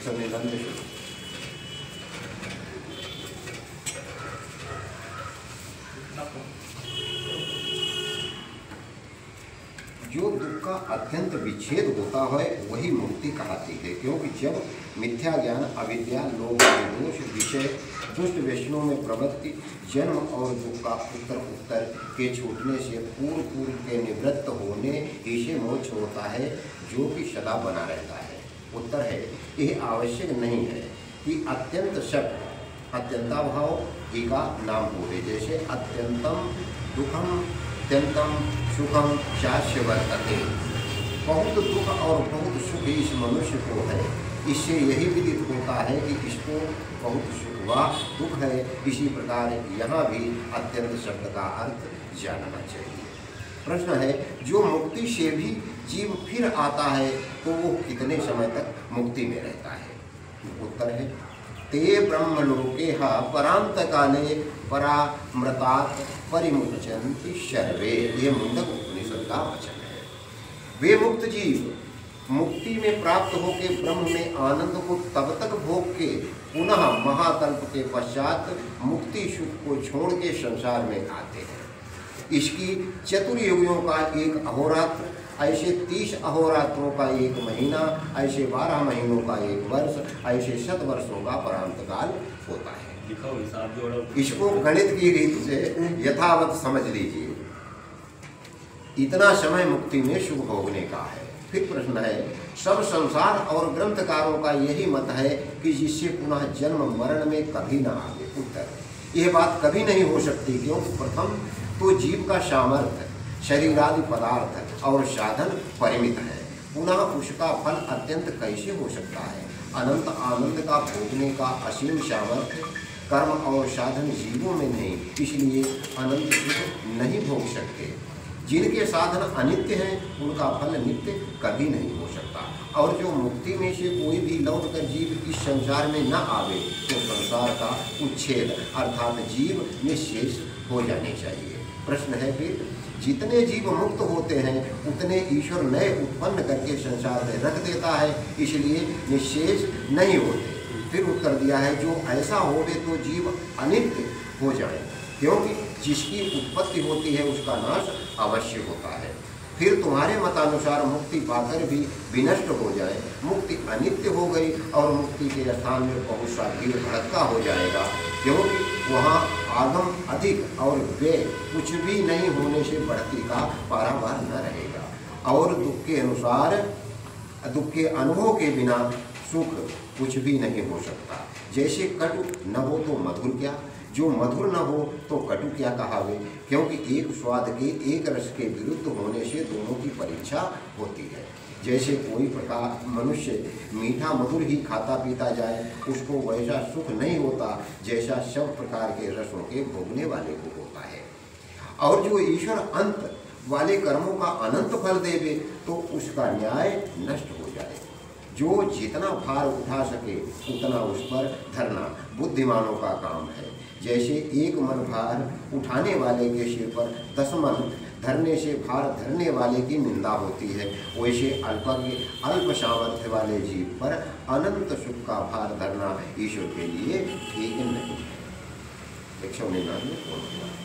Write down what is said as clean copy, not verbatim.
199 जो दुख का अत्यंत विच्छेद होता है वही मुक्ति कहलाती है, क्योंकि जब मिथ्या ज्ञान, अविद्या, लोभ, दोष, विषय, दुष्ट व्यसनों में प्रवृत्ति, जन्म और दुख का उत्तर के छूटने से पूर्व के निवृत्त होने इसे मोक्ष होता है, जो कि सदा बना रहता है। उत्तर है, यह आवश्यक नहीं है कि अत्यंत शब्द अत्यंताभाव ही का नाम हो, जैसे अत्यंतम दुखम अत्यंतम सुखम शास्य वर्तते। बहुत दुख और बहुत सुख इस मनुष्य को है, इससे यही विदित होता है कि इसको बहुत सुख व दुख है। इसी प्रकार यहाँ भी अत्यंत शब्द का अर्थ जानना चाहिए। प्रश्न है, जो मुक्ति से भी जीव फिर आता है तो वो कितने समय तक मुक्ति में रहता है? उत्तर है, ते ब्रह्मलोके परांत काले परामृतात् परिमुच्यन्ति सर्वे। ये मुंडक उपनिषद का वचन है। वे मुक्त जीव मुक्ति में प्राप्त होकर ब्रह्म में आनंद को तब तक भोग के पुनः महाकल्प के पश्चात मुक्ति सुख को छोड़ के संसार में आते हैं। इसकी चतुर्युगियों का एक अहोरात्र, ऐसे 30 अहोरात्रों का एक महीना, ऐसे 12 महीनों का एक वर्ष, ऐसे 100 वर्षों का परांत काल होता है। इसको गणित की रीत से यथावत समझ लीजिए। इतना समय मुक्ति में सुख भोगने का है। फिर प्रश्न है, सब संसार और ग्रंथकारों का यही मत है कि जिससे पुनः जन्म मरण में कभी न आवे। उत्तर, यह बात कभी नहीं हो सकती, क्योंकि प्रथम तो जीव का सामर्थ्य, शरीरादि पदार्थ और साधन परिमित है। पुनः उसका फल अत्यंत कैसे हो सकता है? अनंत आनंद का भोगने का असीम सामर्थ्य कर्म और साधन जीवों में नहीं, इसलिए अनंत सुख नहीं भोग सकते। जिनके साधन अनित्य हैं उनका फल नित्य कभी नहीं हो सकता। और जो मुक्ति में से कोई भी लौट कर जीव इस संसार में न आवे तो संसार का उच्छेद अर्थात जीव निःशेष हो जाने चाहिए। प्रश्न है, फिर जितने जीव मुक्त होते हैं उतने ईश्वर नए उत्पन्न करके संसार में रख देता है, इसलिए निःशेष नहीं होते। फिर उत्तर दिया है, जो ऐसा होवे तो जीव अनित्य हो जाए, क्योंकि जिसकी उत्पत्ति होती है उसका नाश अवश्य होता है। फिर तुम्हारे मतानुसार मुक्ति पाकर भी विनष्ट हो जाए, मुक्ति अनित्य हो गई और मुक्ति के स्थान में बहुत सा भीड़ भड़का हो जाएगा, क्योंकि वहाँ आगम अधिक और व्यय कुछ भी नहीं होने से बढ़ती का पारावार न रहेगा। और दुख के अनुभव के बिना सुख कुछ भी नहीं हो सकता। जैसे कटु न हो तो मधुर क्या, जो मधुर न हो तो कटु क्या कहावे, क्योंकि एक स्वाद के एक रस के विरुद्ध होने से दोनों की परीक्षा होती है। जैसे कोई प्रकार मनुष्य मीठा मधुर ही खाता पीता जाए, उसको वैसा सुख नहीं होता जैसा सब प्रकार के रसों के भोगने वाले को होता है। और जो ईश्वर अंत वाले कर्मों का अनंत फल देवे तो उसका न्याय नष्ट हो जाए। जो जितना भार उठा सके उतना उस पर धरना बुद्धिमानों का काम है। जैसे एक मन भार उठाने वाले के सिर पर 10 मन धरने से भार धरने वाले की निंदा होती है, वैसे अल्पज्ञ अल्प सामर्थ्य वाले जीव पर अनंत सुख का भार धरना ईश्वर के लिए ठीक नहीं है। 199